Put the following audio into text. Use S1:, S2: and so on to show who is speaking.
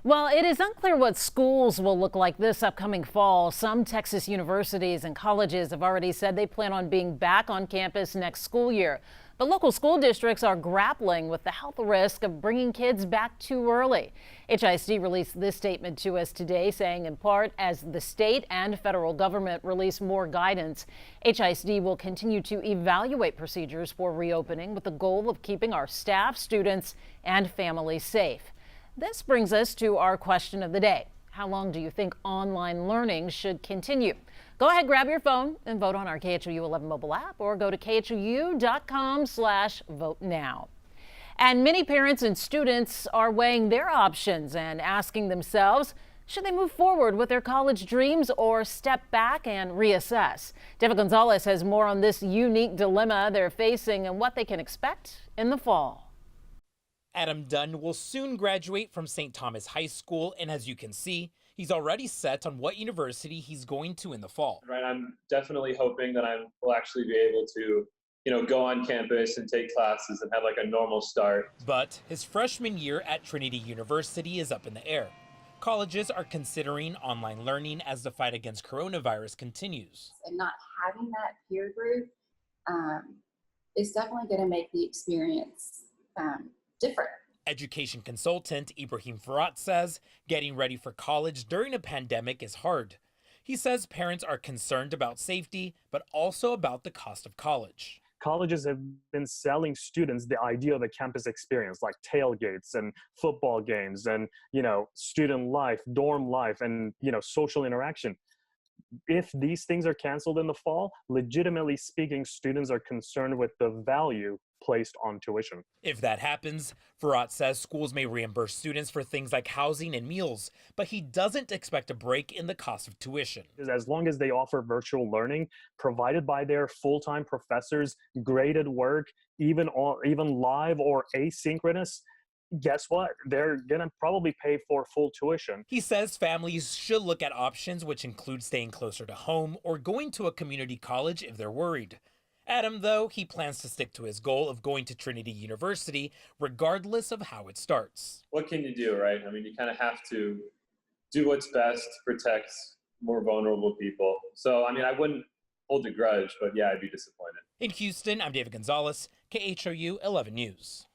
S1: Well, it is unclear what schools will look like this upcoming fall. Some Texas universities and colleges have already said they plan on being back on campus next school year. But local school districts are grappling with the health risk of bringing kids back too early. HISD released this statement to us today, saying in part, as the state and federal government release more guidance, HISD will continue to evaluate procedures for reopening with the goal of keeping our staff, students, and families safe. This brings us to our question of the day. How long do you think online learning should continue? Go ahead, grab your phone and vote on our KHOU 11 mobile app or go to khou.com/vote now. And many parents and students are weighing their options and asking themselves, should they move forward with their college dreams or step back and reassess? David Gonzalez has more on this unique dilemma they're facing and what they can expect in the fall.
S2: Adam Dunn will soon graduate from St. Thomas High School, and as you can see, he's already set on what university he's going to in the fall.
S3: Right, I'm definitely hoping that I will actually be able to, go on campus and take classes and have like a normal start.
S2: But his freshman year at Trinity University is up in the air. Colleges are considering online learning as the fight against coronavirus continues.
S4: And not having that peer group is definitely going to make the experience different.
S2: Education consultant Ibrahim Farhat says getting ready for college during a pandemic is hard. He says parents are concerned about safety, but also about the cost of college.
S5: Colleges have been selling students the idea of a campus experience, like tailgates and football games and, student life, dorm life, and, social interaction. If these things are canceled in the fall, legitimately speaking, students are concerned with the value placed on tuition.
S2: If that happens, Farhat says schools may reimburse students for things like housing and meals, but he doesn't expect a break in the cost of tuition.
S5: As long as they offer virtual learning provided by their full-time professors, graded work, even live or asynchronous, guess what? They're going to probably pay for full tuition.
S2: He says families should look at options which include staying closer to home or going to a community college if they're worried. Adam, though, he plans to stick to his goal of going to Trinity University, regardless of how it starts.
S3: What can you do, right? I mean, you kind of have to do what's best to protect more vulnerable people. So, I wouldn't hold a grudge, but yeah, I'd be disappointed.
S2: In Houston, I'm David Gonzalez, KHOU 11 News.